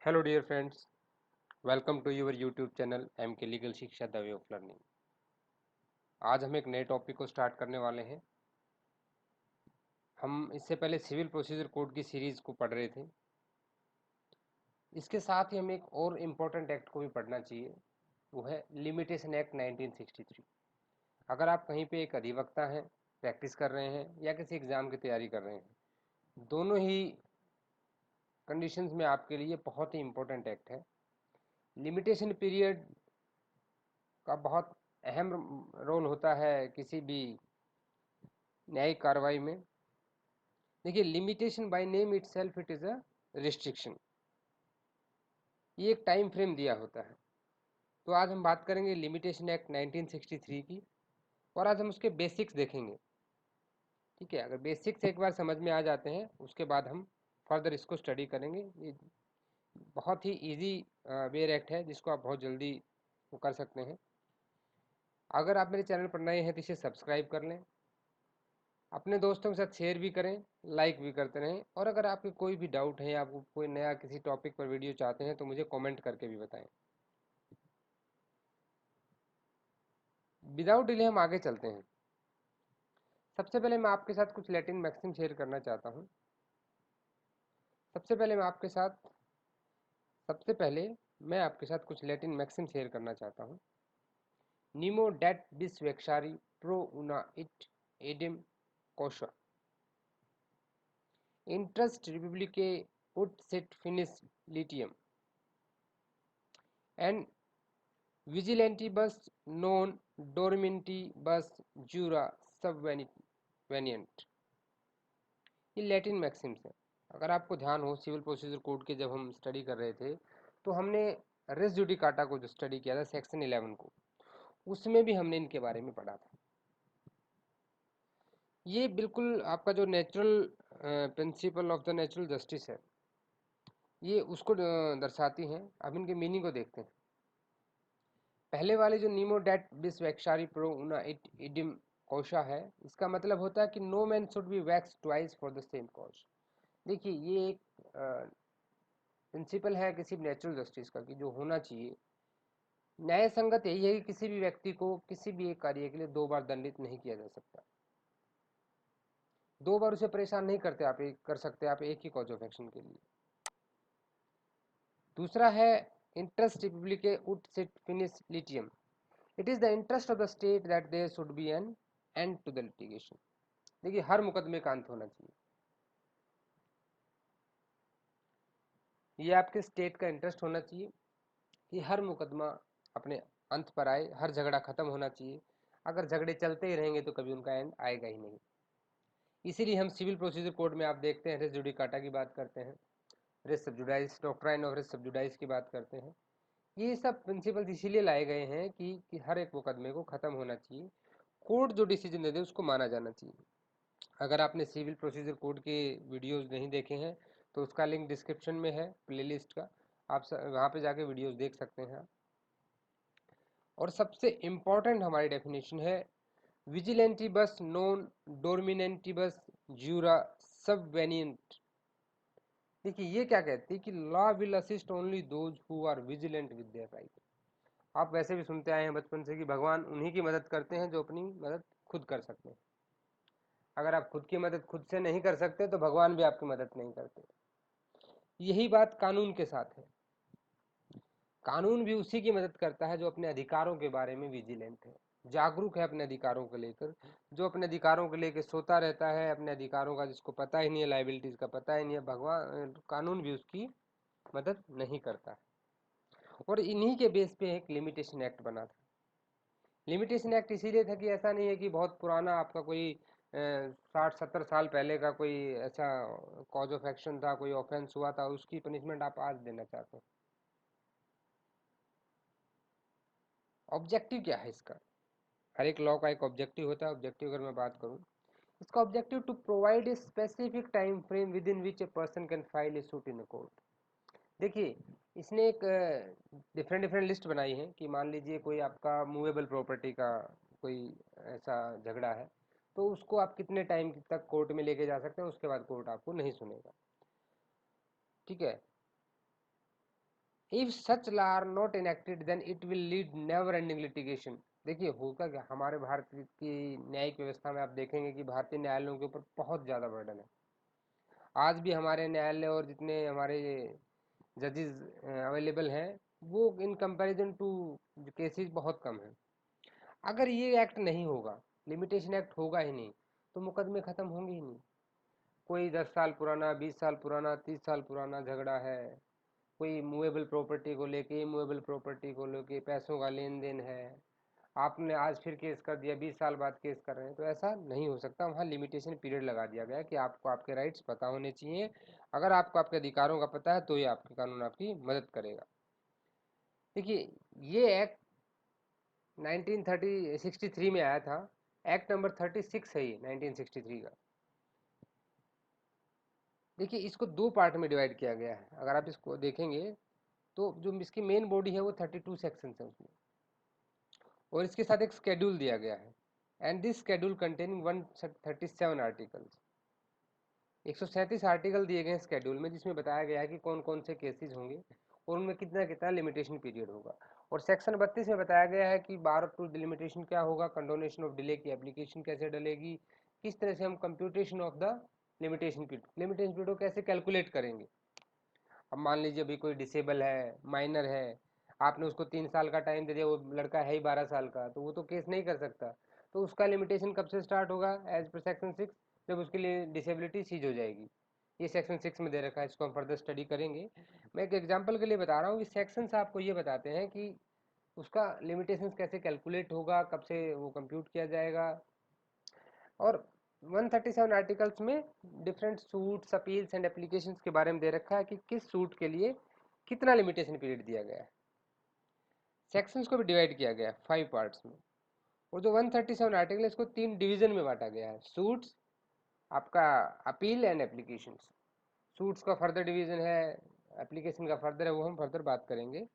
Hello dear friends, welcome to your YouTube channel M K legal शिक्षा the way of learning. आज हम एक नए टॉपिक को स्टार्ट करने वाले हैं। हम इससे पहले सिविल प्रोसीजर कोड की सीरीज़ को पढ़ रहे थे। इसके साथ ही हमें एक और इम्पोर्टेंट एक्ट को भी पढ़ना चाहिए, वो है लिमिटेशन एक्ट 1963। अगर आप कहीं पे एक अधिवक्ता हैं, प्रैक्टिस कर रहे हैं या किसी एग्ज़ाम की तैयारी कर रहे हैं, दोनों ही कंडीशंस में आपके लिए बहुत ही इम्पोर्टेंट एक्ट है। लिमिटेशन पीरियड का बहुत अहम रोल होता है किसी भी न्यायिक कार्रवाई में। देखिए, limitation by name itself it is a restriction. ये एक टाइम फ्रेम दिया होता है। तो आज हम बात करेंगे लिमिटेशन एक्ट 1963 की, और आज हम उसके बेसिक्स देखेंगे। ठीक है, अगर बेसिक्स एक बार समझ में आ जाते हैं, उसके बाद हम फर्दर इसको स्टडी करेंगे। ये बहुत ही इजी वेयर एक्ट है, जिसको आप बहुत जल्दी वो कर सकते हैं। अगर आप मेरे चैनल पर नए हैं तो इसे सब्सक्राइब कर लें, अपने दोस्तों के साथ शेयर भी करें, लाइक भी करते रहें। और अगर आपके कोई भी डाउट है या आपको कोई नया किसी टॉपिक पर वीडियो चाहते हैं तो मुझे कमेंट करके भी बताएं। विदाउट डिले हम आगे चलते हैं। सबसे पहले मैं आपके साथ कुछ लैटिन मैक्सिम शेयर करना चाहता हूँ। सबसे पहले मैं आपके साथ सबसे पहले मैं आपके साथ कुछ लैटिन मैक्सिम शेयर करना चाहता हूँ। नीमो डैट बिस वेक्सारी प्रो उना इट एडिम कोशा इंट्रस्ट रिपब्लिके ut sit finis litium and vigilantibus non dormantibus jura subvenient। ये लैटिन मैक्सिम्स है। अगर आपको ध्यान हो, सिविल प्रोसीजर कोड के जब हम स्टडी कर रहे थे तो हमने रेस जुडिकाटा को जो स्टडी किया था, सेक्शन 11 को, उसमें भी हमने इनके बारे में पढ़ा था। ये बिल्कुल आपका जो natural principle of the natural justice है, ये उसको दर्शाती हैं। अब इनके मीनिंग को देखते हैं। पहले वाले जो नीमो डैट बिस वैक्सारी प्रो उना इट इडिम कोशा है, इसका मतलब होता है कि no man should be vexed twice for the same cause. देखिए, ये एक प्रिंसिपल है किसी भी नेचुरल जस्टिस का, कि जो होना चाहिए न्याय संगत यही है कि किसी भी व्यक्ति को किसी भी एक कार्य के लिए दो बार दंडित नहीं किया जा सकता। दो बार उसे परेशान नहीं करते आप एक कर सकते आप एक ही कॉज ऑफ एक्शन के लिए। दूसरा है इंटरेस्ट रिपब्लिके उट सिट फिनिस लिटियम। It is the interest of the state that there should be an end to the litigation. देखिए, हर मुकदमे का अंत होना चाहिए। ये आपके स्टेट का इंटरेस्ट होना चाहिए कि हर मुकदमा अपने अंत पर आए, हर झगड़ा खत्म होना चाहिए। अगर झगड़े चलते ही रहेंगे तो कभी उनका एंड आएगा ही नहीं। इसीलिए हम सिविल प्रोसीजर कोड में आप देखते हैं रेस जुडिकाटा की बात करते हैं, रेस सबजुडाइस, डॉक्ट्राइन ऑफ रेस सबजुडाइस की बात करते हैं। ये सब प्रिंसिपल्स इसीलिए लाए गए हैं कि हर एक मुकदमे को खत्म होना चाहिए, कोर्ट जो डिसीजन दे दे उसको माना जाना चाहिए। अगर आपने सिविल प्रोसीजर कोड के वीडियोस नहीं देखे हैं तो उसका लिंक डिस्क्रिप्शन में है, प्लेलिस्ट का। आप वहाँ पे जाके वीडियोस देख सकते हैं। और सबसे इम्पॉर्टेंट हमारी डेफिनेशन है विजिलेंटिबस नॉन डोमिनेंटिबस ज्यूरा सबवेनिएंट। देखिए, ये क्या कहती है कि law will assist only those who are vigilant with their right. आप वैसे भी सुनते आए हैं बचपन से कि भगवान उन्हीं की मदद करते हैं जो अपनी मदद खुद कर सकते हैं। अगर आप खुद की मदद खुद से नहीं कर सकते तो भगवान भी आपकी मदद नहीं करते। यही बात कानून के साथ है। कानून भी उसी की मदद करता है जो अपने अधिकारों के बारे में विजिलेंट है, जागरूक है अपने अधिकारों को लेकर। जो अपने अधिकारों को लेकर सोता रहता है, अपने अधिकारों का जिसको पता ही नहीं है, लाइबिलिटीज का पता ही नहीं है, भगवान कानून भी उसकी मदद नहीं करता। और इन्हीं के बेस पे एक लिमिटेशन एक्ट बना था। लिमिटेशन एक्ट इसीलिए था कि ऐसा नहीं है कि बहुत पुराना आपका कोई 60-70 साल पहले का कोई ऐसा कॉज ऑफ एक्शन था, कोई ऑफेंस हुआ था, उसकी पनिशमेंट आप आज देना चाहते हैं। ऑब्जेक्टिव क्या है इसका? हर एक लॉ का एक ऑब्जेक्टिव होता है। ऑब्जेक्टिव अगर मैं बात करूं, इसका objective to provide a specific time frame within which a person can file a suit in court. देखिए, इसने एक डिफरेंट डिफरेंट लिस्ट बनाई है कि मान लीजिए कोई आपका मूवेबल प्रॉपर्टी का कोई ऐसा झगड़ा है, तो उसको आप कितने टाइम तक कोर्ट में लेके जा सकते हैं, उसके बाद कोर्ट आपको नहीं सुनेगा। ठीक है, if such law are not enacted then it will lead never ending litigation. देखिए होगा क्या, हमारे भारत की न्यायिक व्यवस्था में आप देखेंगे कि भारतीय न्यायालयों के ऊपर बहुत ज़्यादा बर्डन है। आज भी हमारे न्यायालय और जितने हमारे जजेस अवेलेबल हैं, वो इन कंपैरिजन टू केसेस बहुत कम है। अगर ये एक्ट नहीं होगा, लिमिटेशन एक्ट होगा ही नहीं, तो मुकदमे ख़त्म होंगे ही नहीं। कोई 10 साल पुराना, 20 साल पुराना, 30 साल पुराना झगड़ा है, कोई मूवेबल प्रॉपर्टी को लेके, इमूवेबल प्रॉपर्टी को लेके पैसों का लेन देन है, आपने आज फिर केस कर दिया, 20 साल बाद केस कर रहे हैं, तो ऐसा नहीं हो सकता। वहाँ लिमिटेशन पीरियड लगा दिया गया है कि आपको आपके राइट्स पता होने चाहिए। अगर आपको आपके अधिकारों का पता है तो ये आपके कानून आपकी मदद करेगा। देखिए ये एक्ट 1963 में आया था। एक्ट नंबर 36 है ये 1963 का। देखिए इसको दो पार्ट में डिवाइड किया गया है। अगर आप इसको देखेंगे तो जो इसकी मेन बॉडी है वो 32 सेक्शन है उसमें, और इसके साथ एक स्केड्यूल दिया गया है। And this schedule containing 137 articles, 137 article दिए गए हैं स्केड्यूल में, जिसमें बताया गया है कि कौन कौन से केसेस होंगे और उनमें कितना कितना लिमिटेशन पीरियड होगा। और सेक्शन 32 में बताया गया है कि बार टू लिमिटेशन क्या होगा, कंडोनेशन ऑफ डिले की एप्लीकेशन कैसे डलेगी, किस तरह से हम computation of the limitation period को कैसे कैलकुलेट करेंगे। अब मान लीजिए अभी कोई डिसेबल है, माइनर है, आपने उसको 3 साल का टाइम दे दिया, वो लड़का है ही 12 साल का, तो वो तो केस नहीं कर सकता। तो उसका लिमिटेशन कब से स्टार्ट होगा, एज पर सेक्शन 6, जब उसके लिए डिसेबिलिटी सीज हो जाएगी। ये सेक्शन 6 में दे रखा है, इसको हम फर्दर स्टडी करेंगे। मैं एक एग्जाम्पल के लिए बता रहा हूँ कि सेक्शंस आपको ये बताते हैं कि उसका लिमिटेशंस कैसे कैलकुलेट होगा, कब से वो कंप्यूट किया जाएगा। और 137 आर्टिकल्स में different suits, appeals and applications के बारे में दे रखा है कि किस सूट के लिए कितना लिमिटेशन पीरियड दिया गया है। सेक्शंस को भी डिवाइड किया गया है 5 पार्ट्स में। और जो 137 आर्टिकल है इसको 3 डिवीजन में बांटा गया है, सूट्स, आपका अपील एंड एप्लीकेशंस। सूट्स का फर्दर डिवीजन है, एप्लीकेशन का फर्दर है, वो हम फर्दर बात करेंगे।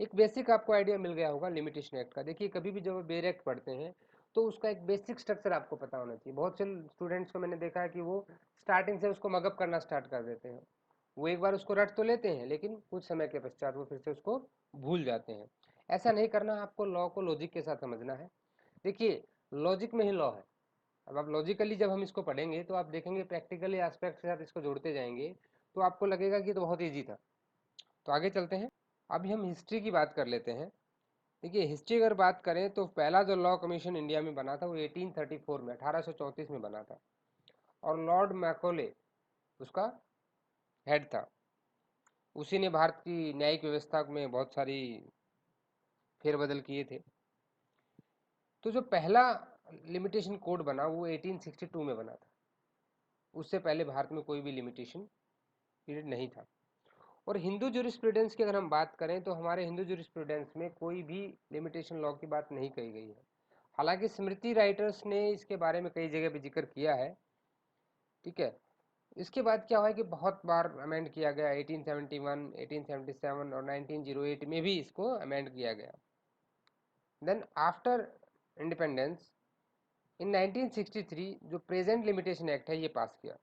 एक बेसिक आपको आइडिया मिल गया होगा लिमिटेशन एक्ट का। देखिए कभी भी जब बेर एक्ट पढ़ते हैं तो उसका एक बेसिक स्ट्रक्चर आपको पता होना चाहिए। बहुत से स्टूडेंट्स को मैंने देखा है कि वो स्टार्टिंग से उसको मगअप करना स्टार्ट कर देते हैं। वो एक बार उसको रट तो लेते हैं, लेकिन कुछ समय के पश्चात वो फिर से उसको भूल जाते हैं। ऐसा नहीं करना, आपको लॉ को लॉजिक के साथ समझना है। देखिए लॉजिक में ही लॉ है। अब आप लॉजिकली जब हम इसको पढ़ेंगे तो आप देखेंगे प्रैक्टिकली एस्पेक्ट के साथ इसको जोड़ते जाएंगे तो आपको लगेगा कि तो बहुत ईजी था। तो आगे चलते हैं। अभी हम हिस्ट्री की बात कर लेते हैं। देखिए हिस्ट्री अगर बात करें तो पहला जो लॉ कमीशन इंडिया में बना था वो 1834 में, 1834 में बना था, और लॉर्ड मैकोले उसका हेड था। उसी ने भारत की न्यायिक व्यवस्था में बहुत सारी फेरबदल किए थे। तो जो पहला लिमिटेशन कोड बना वो 1862 में बना था। उससे पहले भारत में कोई भी लिमिटेशन पीरियड नहीं था। और हिंदू जूरिस्प्रूडेंस की अगर हम बात करें तो हमारे हिंदू जूरिस्प्रूडेंस में कोई भी लिमिटेशन लॉ की बात नहीं कही गई है। हालांकि स्मृति राइटर्स ने इसके बारे में कई जगह पे जिक्र किया है। ठीक है, इसके बाद क्या हुआ कि बहुत बार अमेंड किया गया, 1871, 1877 और 1908 में भी इसको अमेंड किया गया। देन आफ्टर इंडिपेंडेंस इन 1963 जो प्रेजेंट लिमिटेशन एक्ट है ये पास किया।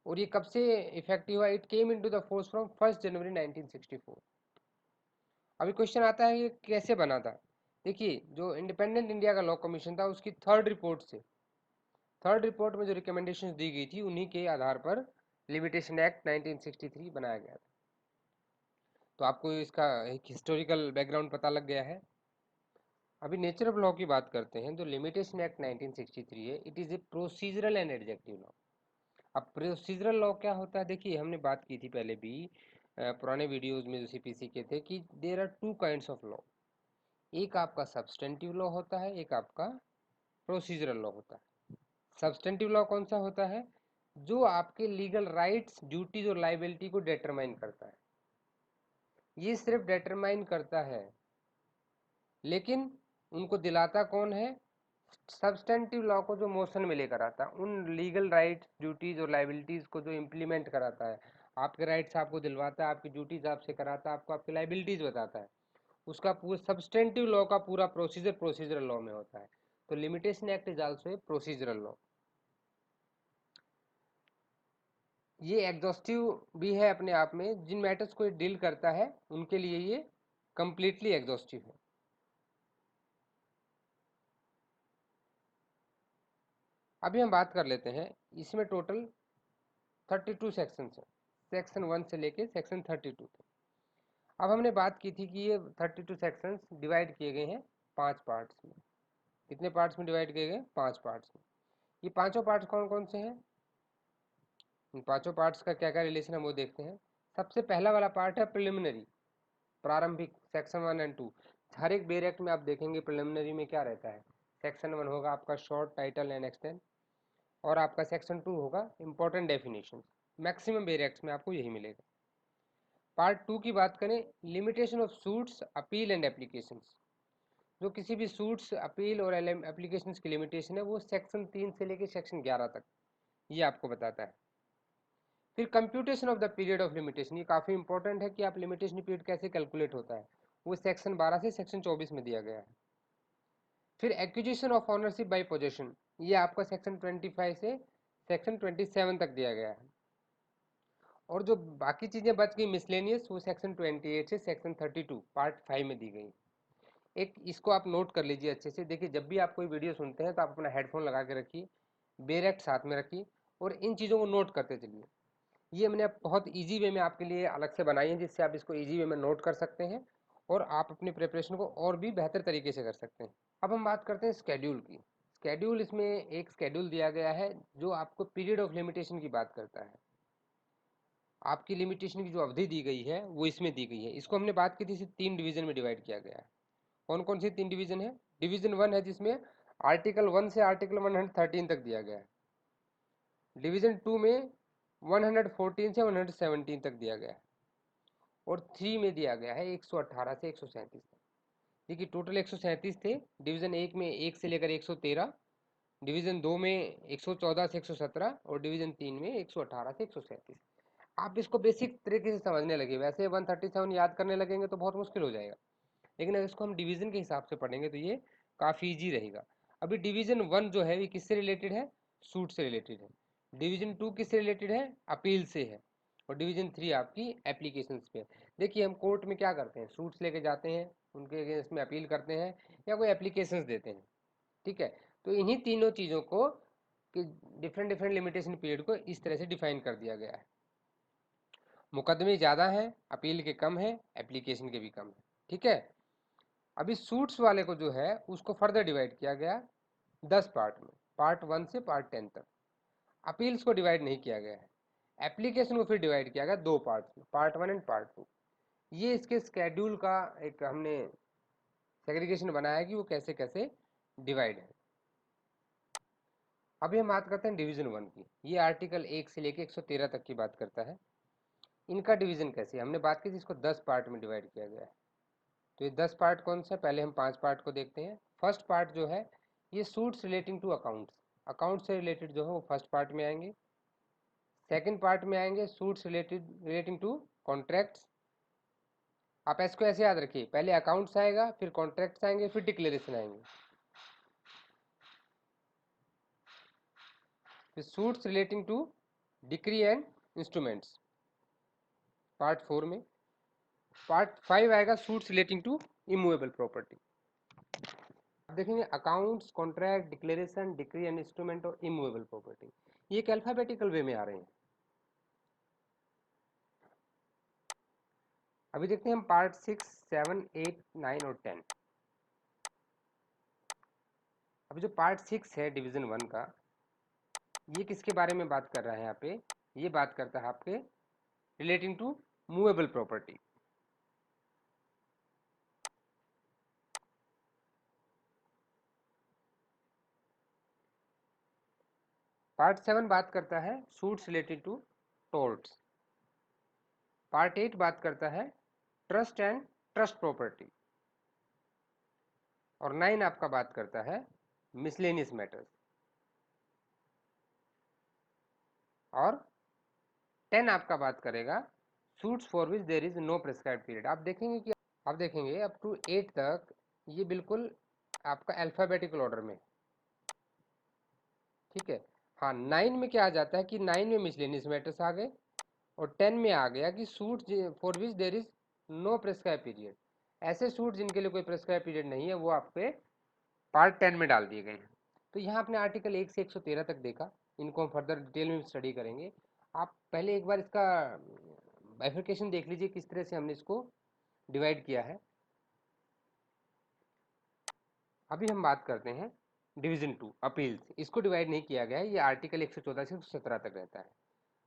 और ये कब से इफेक्टिव हुआ, it came into the force from 1 जनवरी 1964। अभी क्वेश्चन आता है ये कैसे बना था। देखिए जो इंडिपेंडेंट इंडिया का लॉ कमीशन था उसकी थर्ड रिपोर्ट में जो रिकमेंडेशंस दी गई थी उन्हीं के आधार पर लिमिटेशन एक्ट 1963 बनाया गया था। तो आपको इसका एक हिस्टोरिकल बैकग्राउंड पता लग गया है। अभी नेचर ऑफ लॉ की बात करते हैं। जो लिमिटेशन एक्ट 1963 है, it is a procedural and adjective law. अब प्रोसीजरल लॉ क्या होता है, देखिए हमने बात की थी पहले भी पुराने वीडियोस में जो सीपीसी के थे कि there are two kinds of law. एक आपका सब्सटेंटिव लॉ होता है, एक आपका प्रोसीजरल लॉ होता है। सब्सटेंटिव लॉ कौन सा होता है, जो आपके लीगल राइट्स, ड्यूटीज और लाइबिलिटी को डिटरमाइन करता है। ये सिर्फ डिटरमाइन करता है, लेकिन उनको दिलाता कौन है, सब्सटेंटिव लॉ को जो मोशन में लेकर आता है, उन लीगल राइट्स, ड्यूटीज और लाइबिलिटीज को जो इम्प्लीमेंट कराता है। आपके राइट्स आपको दिलवाता है, आपकी ड्यूटीज आपसे कराता है, आपको आपकी लाइबिलिटीज बताता है। उसका पूरा सब्सटेंटिव लॉ का पूरा प्रोसीजरल लॉ में होता है। तो limitation act is also a procedural law. ये एग्जॉस्टिव भी है अपने आप में, जिन मैटर्स को डील करता है उनके लिए ये कंप्लीटली एग्जॉस्टिव है। अभी हम बात कर लेते हैं, इसमें टोटल 32 सेक्शन है, सेक्शन 1 से लेके सेक्शन 32 तक। अब हमने बात की थी कि ये 32 सेक्शंस डिवाइड किए गए हैं 5 पार्ट्स में। कितने पार्ट्स में डिवाइड किए गए? 5 पार्ट्स में। ये पांचों पार्ट्स कौन कौन से हैं? इन पांचों पार्ट्स का क्या क्या रिलेशन है वो देखते हैं। सबसे पहला वाला पार्ट है प्रिलिमिनरी, प्रारंभिक, सेक्शन 1 एंड 2। हर एक बेर एक्ट में आप देखेंगे प्रिलिमिनरी में क्या रहता है, सेक्शन 1 होगा आपका शॉर्ट टाइटल एंड एक्सटेंट, और आपका सेक्शन 2 होगा इंपॉर्टेंट डेफिनेशन। मैक्सिमम बेर एक्ट्स में आपको यही मिलेगा। पार्ट 2 की बात करें, limitation of suits, appeal and applications. जो किसी भी सूट्स, अपील और एप्लीकेशंस की लिमिटेशन है वो सेक्शन 3 से लेकर सेक्शन 11 तक ये आपको बताता है। फिर computation of the period of limitation, ये काफ़ी इंपॉर्टेंट है कि आप लिमिटेशन पीरियड कैसे कैलकुलेट होता है, वो सेक्शन 12 से सेक्शन 24 में दिया गया है। फिर acquisition of ownership by possession, ये आपका सेक्शन 25 से सेक्शन 27 तक दिया गया है। और जो बाकी चीज़ें बच गई मिसलेनियस, वो सेक्शन 28 से सेक्शन 32 पार्ट 5 में दी गई। एक इसको आप नोट कर लीजिए अच्छे से। देखिए, जब भी आप कोई वीडियो सुनते हैं तो आप अपना हेडफोन लगा के रखिए, बेरेक्ट साथ में रखिए और इन चीज़ों को नोट करते चलिए। ये मैंने बहुत इजी वे में आपके लिए अलग से बनाई है, जिससे आप इसको इजी वे में नोट कर सकते हैं और आप अपनी प्रिपरेशन को और भी बेहतर तरीके से कर सकते हैं। अब हम बात करते हैं स्केड्यूल की। स्केड्यूल, इसमें एक स्केड्यूल दिया गया है जो आपको पीरियड ऑफ लिमिटेशन की बात करता है। आपकी लिमिटेशन की जो अवधि दी गई है वो इसमें दी गई है। इसको हमने बात की थी, इसे 3 डिवीजन में डिवाइड किया गया है। कौन कौन सी 3 डिवीजन है? डिवीजन 1 है जिसमें आर्टिकल 1 से आर्टिकल 113 तक दिया गया है। डिवीजन 2 में 114 से 117 तक दिया गया है। और 3 में दिया गया है 118 से 137 तक। देखिए, टोटल 137 थे। डिवीजन 1 में 1 से लेकर 113, डिवीजन 2 में 114 से 117 और डिवीजन 3 में 118 से 137। आप इसको बेसिक तरीके से समझने लगे, वैसे 137 याद करने लगेंगे तो बहुत मुश्किल हो जाएगा, लेकिन अगर इसको हम डिवीजन के हिसाब से पढ़ेंगे तो ये काफ़ी ईजी रहेगा। अभी डिवीजन 1 जो है ये किससे रिलेटेड है? सूट से रिलेटेड है। डिवीजन 2 किससे रिलेटेड है? अपील से है। और डिवीजन 3 आपकी एप्लीकेशन पे है। देखिए, हम कोर्ट में क्या करते हैं, सूट्स लेके जाते हैं, उनके अगेंस्ट में अपील करते हैं या कोई एप्लीकेशंस देते हैं। ठीक है, तो इन्हीं तीनों चीज़ों को कि डिफरेंट डिफरेंट लिमिटेशन पीरियड को इस तरह से डिफाइन कर दिया गया है। मुकदमे ज़्यादा हैं, अपील के कम है, एप्लीकेशन के भी कम है। ठीक है, अभी सूट्स वाले को जो है उसको फर्दर डिवाइड किया गया 10 पार्ट में, पार्ट 1 से पार्ट 10 तक। अपील्स को डिवाइड नहीं किया गया है। एप्लीकेशन को फिर डिवाइड किया गया 2 पार्ट्स में, पार्ट 1 एंड पार्ट 2। ये इसके स्केड्यूल का एक हमने सेग्रीगेशन बनाया कि वो कैसे कैसे डिवाइड है। अभी हम बात करते हैं डिवीजन 1 की। ये आर्टिकल 1 से लेके 113 तक की बात करता है। इनका डिवीजन कैसे, हमने बात की थी इसको 10 पार्ट में डिवाइड किया गया है। तो ये 10 पार्ट कौन सा, पहले हम 5 पार्ट को देखते हैं। फर्स्ट पार्ट जो है ये suits relating to accounts, account से रिलेटेड जो है वो फर्स्ट पार्ट में आएंगे। सेकंड पार्ट में आएंगे सूट्स रिलेटिंग टू कॉन्ट्रैक्ट्स। आप इसको ऐसे याद रखिए, पहले अकाउंट्स आएगा, फिर कॉन्ट्रैक्ट्स आएंगे, फिर डिक्लेरेशन आएंगे। फिर suits relating to decree and instruments part 4 में। पार्ट 5 आएगा suits relating to immovable property. आप देखेंगे accounts, contract, declaration, decree and instrument और इमूवेबल प्रॉपर्टी, ये एक अल्फाबेटिकल वे में आ रहे हैं। अभी देखते हैं हम पार्ट 6, 7, 8, 9 और 10। अभी जो पार्ट 6 है डिवीजन 1 का, ये किसके बारे में बात कर रहा है? यहाँ पे ये बात करता है आपके relating to movable property. Part 7 बात करता है suits related to torts. Part 8 बात करता है ट्रस्ट एंड ट्रस्ट प्रॉपर्टी। और 9 आपका बात करता है मिसलेनियस मैटर्स। और 10 आपका बात करेगा suits for which there is no prescribed period. आप देखेंगे अप टू 8 तक ये बिल्कुल आपका अल्फाबेटिकल ऑर्डर में। ठीक है, हाँ, 9 में क्या आ जाता है कि 9 में मिसलेनियस मैटर्स आ गए, और 10 में आ गया कि suit for which there is no prescribe period. ऐसे सूट जिनके लिए कोई प्रेस्क्राइब पीरियड नहीं है वो आपके पार्ट 10 में डाल दिए गए हैं। तो यहाँ आपने आर्टिकल 1 से 113 तक देखा, इनको हम फर्दर डिटेल में स्टडी करेंगे। आप पहले एक बार इसका बाइफरकेशन देख लीजिए किस तरह से हमने इसको डिवाइड किया है। अभी हम बात करते हैं डिवीजन 2 अपील्स। इसको डिवाइड नहीं किया गया है, ये आर्टिकल 114 से 117 तक रहता है।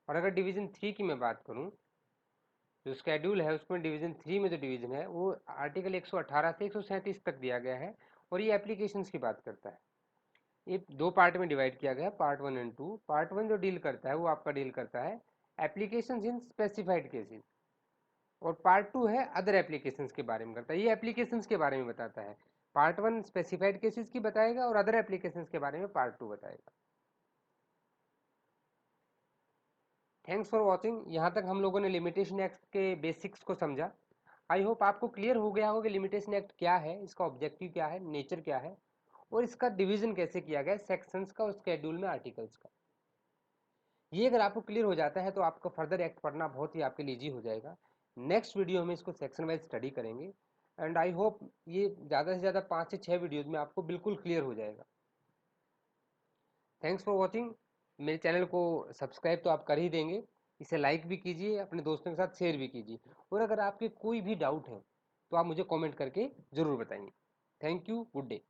और अगर डिवीजन 3 की मैं बात करूं, जो स्केड्यूल है उसमें डिवीजन 3 में जो डिवीजन है वो आर्टिकल 118 से 137 तक दिया गया है, और ये एप्लीकेशंस की बात करता है। ये दो पार्ट में डिवाइड किया गया है, पार्ट 1 एंड 2। पार्ट 1 जो डील करता है वो आपका डील करता है एप्लीकेशंस इन स्पेसिफाइड केसेस, और पार्ट 2 है अदर एप्लीकेशंस के बारे में करता है, ये एप्लीकेशंस के बारे में बताता है। पार्ट 1 स्पेसिफाइड केसेस की बताएगा और अदर एप्लीकेशंस के बारे में पार्ट 2 बताएगा। Thanks for watching. यहाँ तक हम लोगों ने लिमिटेशन एक्ट के बेसिक्स को समझा। आई होप आपको क्लियर हो गया होगा कि लिमिटेशन एक्ट क्या है, इसका ऑब्जेक्टिव क्या है, नेचर क्या है, और इसका डिवीजन कैसे किया गया सेक्शंस का और शेड्यूल में आर्टिकल्स का। ये अगर आपको क्लियर हो जाता है तो आपका फर्दर एक्ट पढ़ना बहुत ही आपके लिए ईजी हो जाएगा। नेक्स्ट वीडियो में इसको सेक्शन वाइज स्टडी करेंगे, एंड आई होप ये ज़्यादा से ज़्यादा 5 से 6 वीडियोज़ में आपको बिल्कुल क्लियर हो जाएगा। Thanks for watching. मेरे चैनल को सब्सक्राइब तो आप कर ही देंगे, इसे लाइक भी कीजिए, अपने दोस्तों के साथ शेयर भी कीजिए, और अगर आपके कोई भी डाउट है तो आप मुझे कमेंट करके ज़रूर बताएंगे। Thank you, good day.